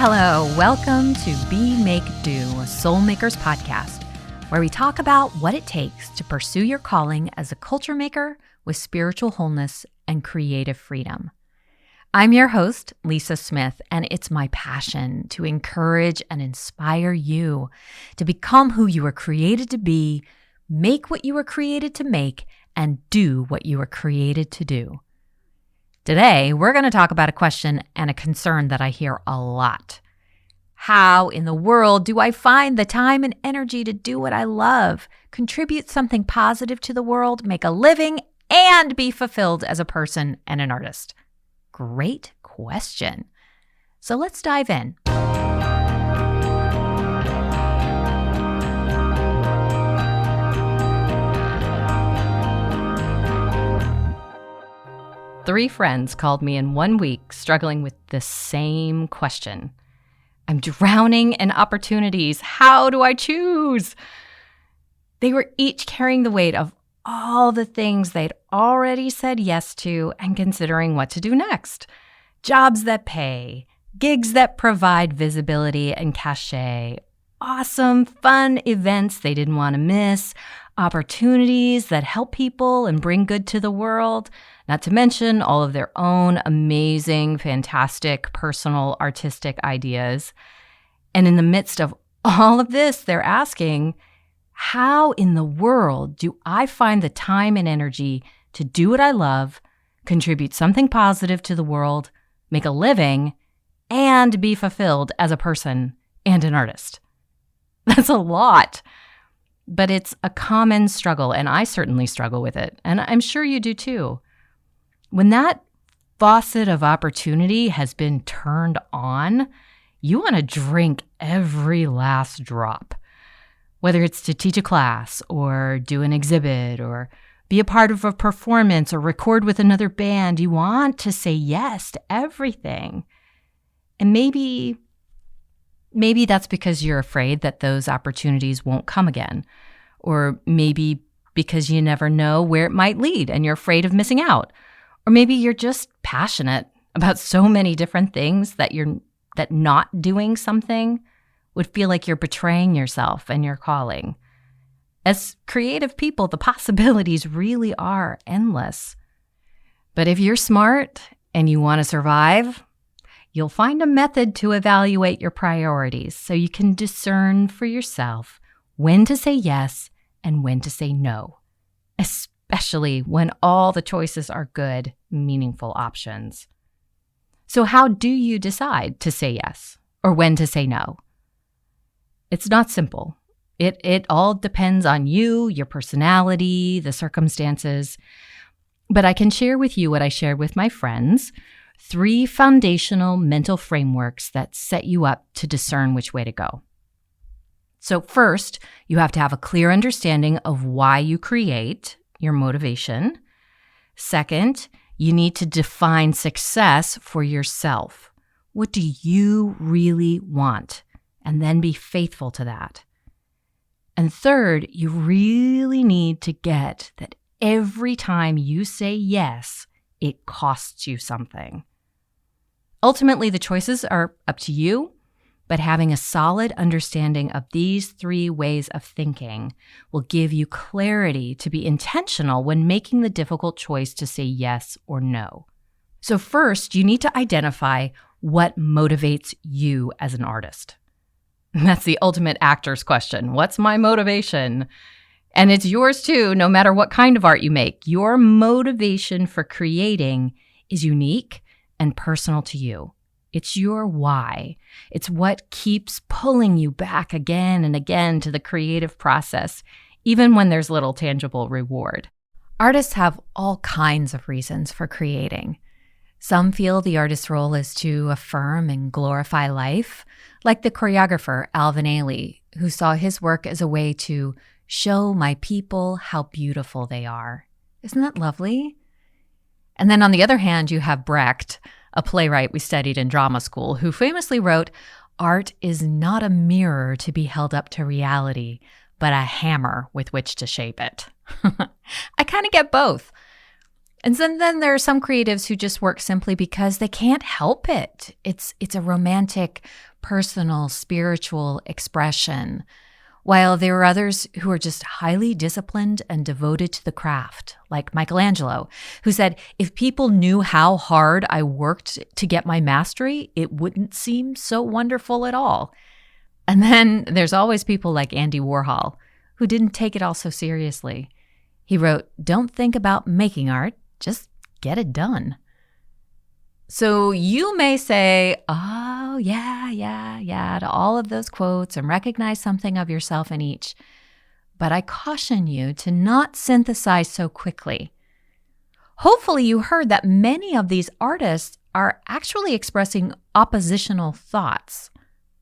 Hello, welcome to Be Make Do, a Soul Makers podcast, where we talk about what it takes to pursue your calling as a culture maker with spiritual wholeness and creative freedom. I'm your host, Lisa Smith, and it's my passion to encourage and inspire you to become who you were created to be, make what you were created to make, and do what you were created to do. Today, we're going to talk about a question and a concern that I hear a lot. How in the world do I find the time and energy to do what I love, contribute something positive to the world, make a living, and be fulfilled as a person and an artist? Great question. So let's dive in. Three friends called me in 1 week struggling with the same question. I'm drowning in opportunities. How do I choose? They were each carrying the weight of all the things they'd already said yes to and considering what to do next. Jobs that pay, gigs that provide visibility and cachet, awesome, fun events they didn't want to miss, opportunities that help people and bring good to the world, not to mention all of their own amazing, fantastic, personal, artistic ideas. And in the midst of all of this, they're asking, how in the world do I find the time and energy to do what I love, contribute something positive to the world, make a living, and be fulfilled as a person and an artist? That's a lot. But it's a common struggle, and I certainly struggle with it, and I'm sure you do too. When that faucet of opportunity has been turned on, you want to drink every last drop. Whether it's to teach a class or do an exhibit or be a part of a performance or record with another band, you want to say yes to everything. And maybe that's because you're afraid that those opportunities won't come again. Or maybe because you never know where it might lead and you're afraid of missing out. Or maybe you're just passionate about so many different things that not doing something would feel like you're betraying yourself and your calling. As creative people, the possibilities really are endless. But if you're smart and you want to survive, you'll find a method to evaluate your priorities so you can discern for yourself when to say yes and when to say no, especially when all the choices are good, meaningful options. So how do you decide to say yes or when to say no? It's not simple. It all depends on you, your personality, the circumstances. But I can share with you what I shared with my friends, 3 foundational mental frameworks that set you up to discern which way to go. So first, you have to have a clear understanding of why you create, your motivation. Second, you need to define success for yourself. What do you really want? And then be faithful to that. And third, you really need to get that every time you say yes, it costs you something. Ultimately, the choices are up to you, but having a solid understanding of these 3 ways of thinking will give you clarity to be intentional when making the difficult choice to say yes or no. So first, you need to identify what motivates you as an artist. That's the ultimate actor's question. What's my motivation? And it's yours too, no matter what kind of art you make. Your motivation for creating is unique and personal to you. It's your why. It's what keeps pulling you back again and again to the creative process, even when there's little tangible reward. Artists have all kinds of reasons for creating. Some feel the artist's role is to affirm and glorify life, like the choreographer Alvin Ailey, who saw his work as a way to show my people how beautiful they are. Isn't that lovely? And then on the other hand, you have Brecht, a playwright we studied in drama school, who famously wrote, "Art is not a mirror to be held up to reality, but a hammer with which to shape it." I kind of get both. And then there are some creatives who just work simply because they can't help it. It's a romantic personal, spiritual expression, while there are others who are just highly disciplined and devoted to the craft, like Michelangelo, who said, if people knew how hard I worked to get my mastery, it wouldn't seem so wonderful at all. And then there's always people like Andy Warhol, who didn't take it all so seriously. He wrote, "Don't think about making art, just get it done." So you may say, oh, yeah, to all of those quotes and recognize something of yourself in each. But I caution you to not synthesize so quickly. Hopefully you heard that many of these artists are actually expressing oppositional thoughts,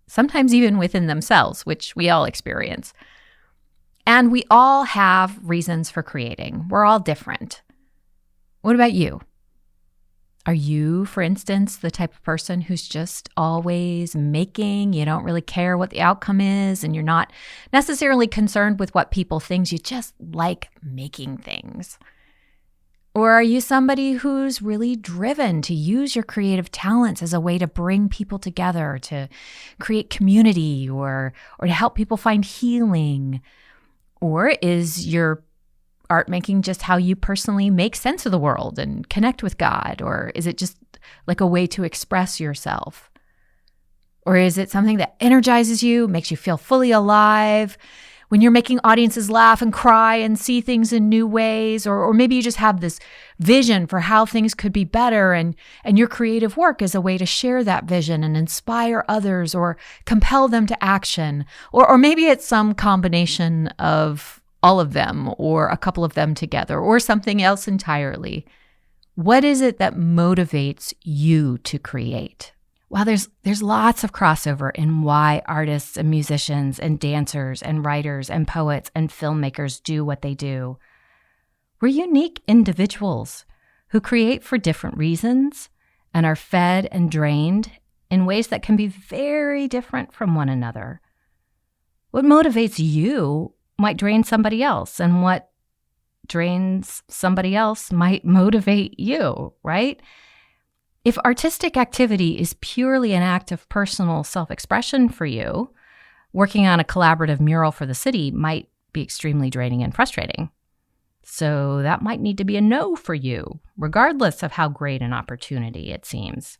sometimes even within themselves, which we all experience. And we all have reasons for creating. We're all different. What about you? Are you, for instance, the type of person who's just always making? You don't really care what the outcome is, and you're not necessarily concerned with what people think. You just like making things. Or are you somebody who's really driven to use your creative talents as a way to bring people together, to create community, or to help people find healing? Or is your art making just how you personally make sense of the world and connect with God? Or is it just like a way to express yourself? Or is it something that energizes you, makes you feel fully alive, when you're making audiences laugh and cry and see things in new ways? Or maybe you just have this vision for how things could be better, and your creative work is a way to share that vision and inspire others or compel them to action. Or maybe it's some combination of all of them, or a couple of them together, or something else entirely. What is it that motivates you to create? Well, there's lots of crossover in why artists and musicians and dancers and writers and poets and filmmakers do what they do. We're unique individuals who create for different reasons and are fed and drained in ways that can be very different from one another. What motivates you might drain somebody else, and what drains somebody else might motivate you, right? If artistic activity is purely an act of personal self-expression for you, working on a collaborative mural for the city might be extremely draining and frustrating. So that might need to be a no for you, regardless of how great an opportunity it seems.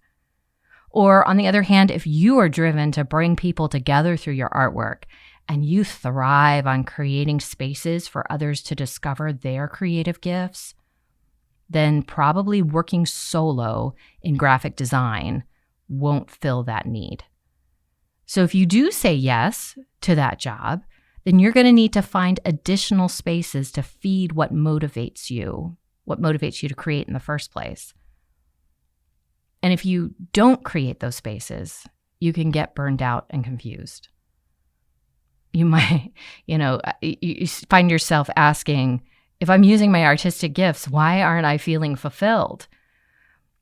Or on the other hand, if you are driven to bring people together through your artwork, and you thrive on creating spaces for others to discover their creative gifts, then probably working solo in graphic design won't fill that need. So if you do say yes to that job, then you're going to need to find additional spaces to feed what motivates you to create in the first place. And if you don't create those spaces, you can get burned out and confused. You might, you find yourself asking, if I'm using my artistic gifts, why aren't I feeling fulfilled?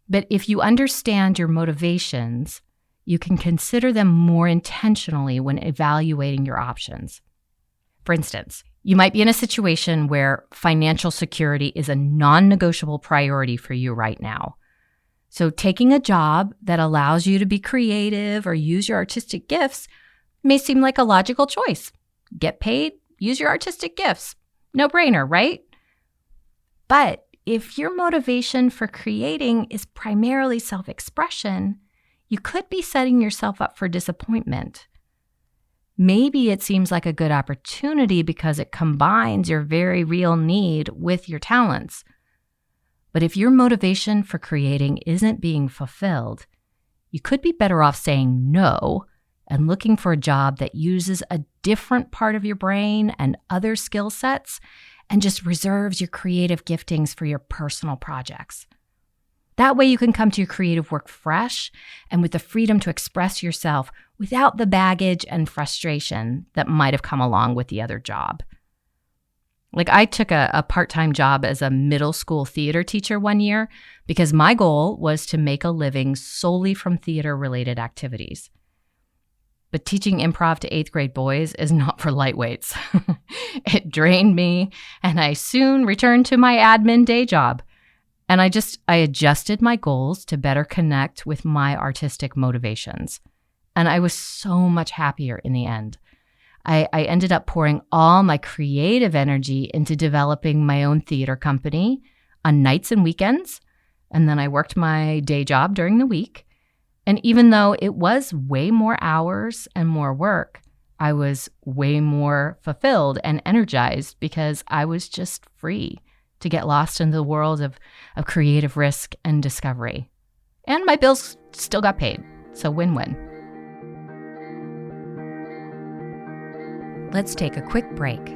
But if you understand your motivations, you can consider them more intentionally when evaluating your options. For instance, you might be in a situation where financial security is a non-negotiable priority for you right now. So taking a job that allows you to be creative or use your artistic gifts may seem like a logical choice. Get paid, use your artistic gifts. No brainer, right? But if your motivation for creating is primarily self-expression, you could be setting yourself up for disappointment. Maybe it seems like a good opportunity because it combines your very real need with your talents. But if your motivation for creating isn't being fulfilled, you could be better off saying no and looking for a job that uses a different part of your brain and other skill sets and just reserves your creative giftings for your personal projects. That way you can come to your creative work fresh and with the freedom to express yourself without the baggage and frustration that might have come along with the other job. Like I took a part-time job as a middle school theater teacher one year because my goal was to make a living solely from theater-related activities. But teaching improv to 8th grade boys is not for lightweights. It drained me, and I soon returned to my admin day job. And I adjusted my goals to better connect with my artistic motivations. And I was so much happier in the end. I ended up pouring all my creative energy into developing my own theater company on nights and weekends. And then I worked my day job during the week. And even though it was way more hours and more work, I was way more fulfilled and energized because I was just free to get lost in the world of creative risk and discovery. And my bills still got paid, so win-win. Let's take a quick break.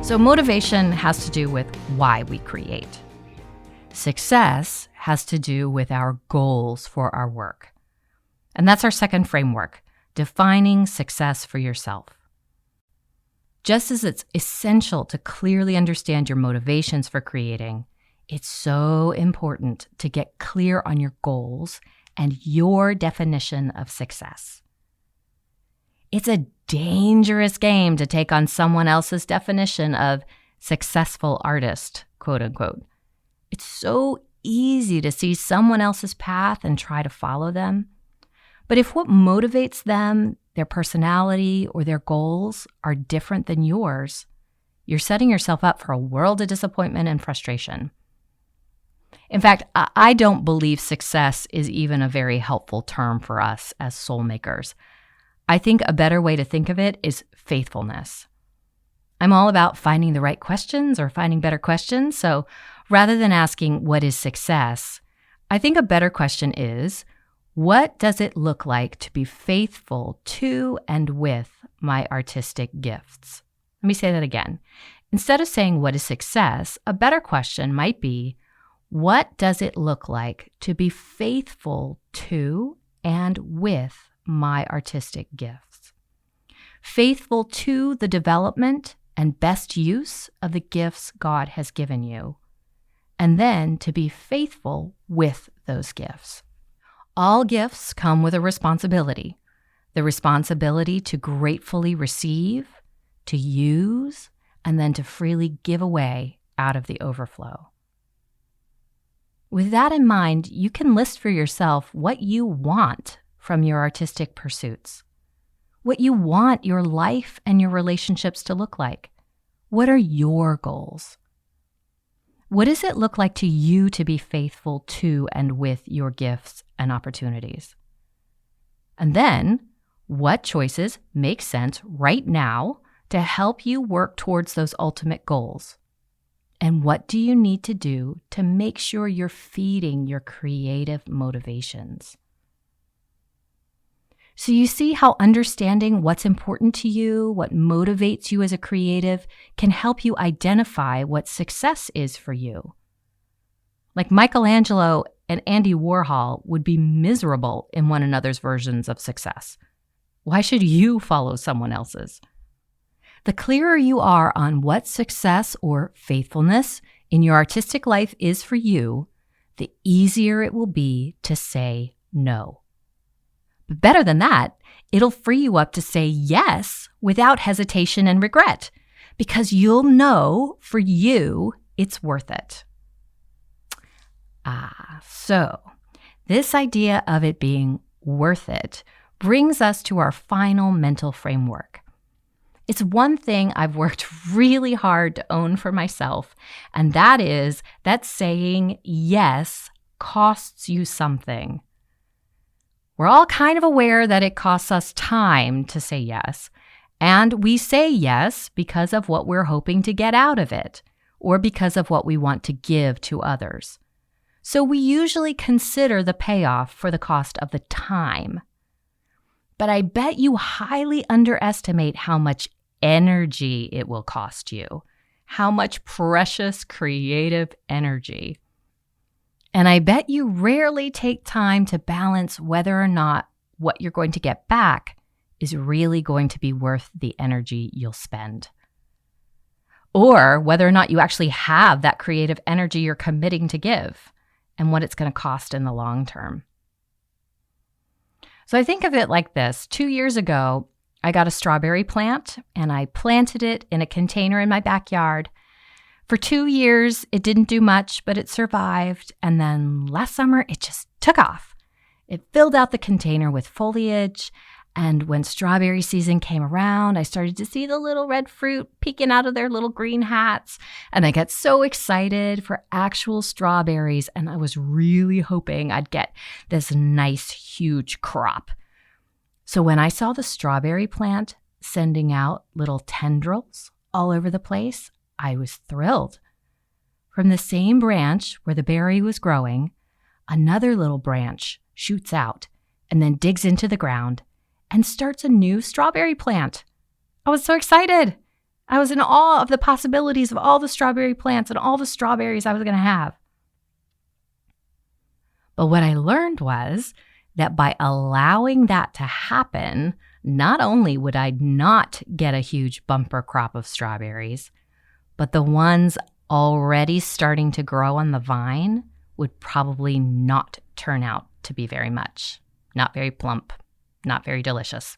So motivation has to do with why we create. Success has to do with our goals for our work. And that's our second framework, defining success for yourself. Just as it's essential to clearly understand your motivations for creating, it's so important to get clear on your goals and your definition of success. It's a dangerous game to take on someone else's definition of successful artist, quote unquote. It's so easy to see someone else's path and try to follow them. But if what motivates them, their personality, or their goals are different than yours, you're setting yourself up for a world of disappointment and frustration. In fact, I don't believe success is even a very helpful term for us as soul makers. I think a better way to think of it is faithfulness. I'm all about finding the right questions or finding better questions. So rather than asking, what is success? I think a better question is, what does it look like to be faithful to and with my artistic gifts? Let me say that again. Instead of saying, what is success? A better question might be, what does it look like to be faithful to and with my artistic gifts? Faithful to the development and best use of the gifts God has given you, and then to be faithful with those gifts. All gifts come with a responsibility, the responsibility to gratefully receive, to use, and then to freely give away out of the overflow. With that in mind, you can list for yourself what you want from your artistic pursuits, what you want your life and your relationships to look like. What are your goals? What does it look like to you to be faithful to and with your gifts and opportunities? And then, what choices make sense right now to help you work towards those ultimate goals? And what do you need to do to make sure you're feeding your creative motivations? So you see how understanding what's important to you, what motivates you as a creative, can help you identify what success is for you. Like Michelangelo and Andy Warhol would be miserable in one another's versions of success. Why should you follow someone else's? The clearer you are on what success or faithfulness in your artistic life is for you, the easier it will be to say no. But better than that, it'll free you up to say yes without hesitation and regret, because you'll know for you it's worth it. So this idea of it being worth it brings us to our final mental framework. It's one thing I've worked really hard to own for myself, and that is that saying yes costs you something. We're all kind of aware that it costs us time to say yes, and we say yes because of what we're hoping to get out of it, or because of what we want to give to others. So we usually consider the payoff for the cost of the time. But I bet you highly underestimate how much energy it will cost you, how much precious creative energy. And I bet you rarely take time to balance whether or not what you're going to get back is really going to be worth the energy you'll spend. Or whether or not you actually have that creative energy you're committing to give and what it's going to cost in the long term. So I think of it like this. 2 years ago, I got a strawberry plant and I planted it in a container in my backyard. For 2 years, it didn't do much, but it survived. And then last summer, it just took off. It filled out the container with foliage. And when strawberry season came around, I started to see the little red fruit peeking out of their little green hats. And I got so excited for actual strawberries. And I was really hoping I'd get this nice, huge crop. So when I saw the strawberry plant sending out little tendrils all over the place, I was thrilled. From the same branch where the berry was growing, another little branch shoots out and then digs into the ground and starts a new strawberry plant. I was so excited. I was in awe of the possibilities of all the strawberry plants and all the strawberries I was going to have. But what I learned was that by allowing that to happen, not only would I not get a huge bumper crop of strawberries, but the ones already starting to grow on the vine would probably not turn out to be very much, not very plump, not very delicious.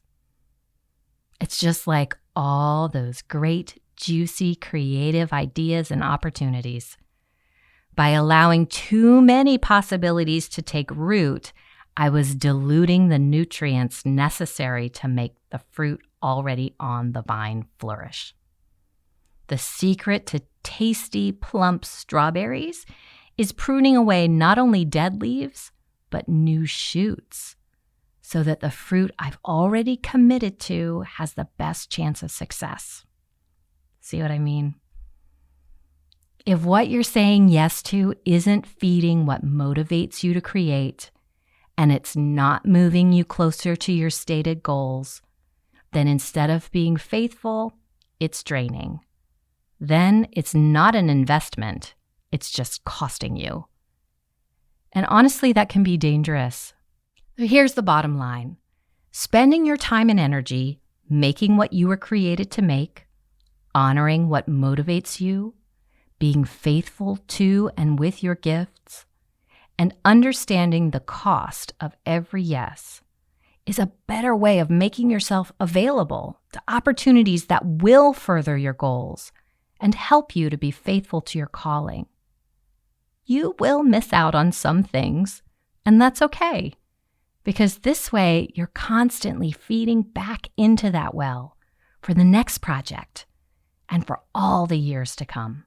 It's just like all those great, juicy, creative ideas and opportunities. By allowing too many possibilities to take root, I was diluting the nutrients necessary to make the fruit already on the vine flourish. The secret to tasty, plump strawberries is pruning away not only dead leaves, but new shoots, so that the fruit I've already committed to has the best chance of success. See what I mean? If what you're saying yes to isn't feeding what motivates you to create, and it's not moving you closer to your stated goals, then instead of being faithful, it's draining. Then it's not an investment, it's just costing you. And honestly, that can be dangerous. So here's the bottom line. Spending your time and energy making what you were created to make, honoring what motivates you, being faithful to and with your gifts, and understanding the cost of every yes is a better way of making yourself available to opportunities that will further your goals and help you to be faithful to your calling. You will miss out on some things, and that's okay, because this way you're constantly feeding back into that well for the next project and for all the years to come.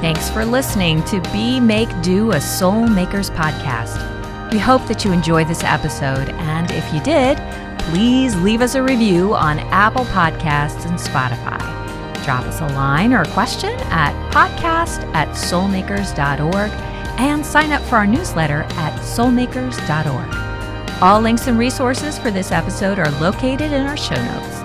Thanks for listening to Be, Make, Do, a Soul Makers podcast. We hope that you enjoyed this episode, and if you did, please leave us a review on Apple Podcasts and Spotify. Drop us a line or a question at podcast@soulmakers.org and sign up for our newsletter at soulmakers.org. All links and resources for this episode are located in our show notes.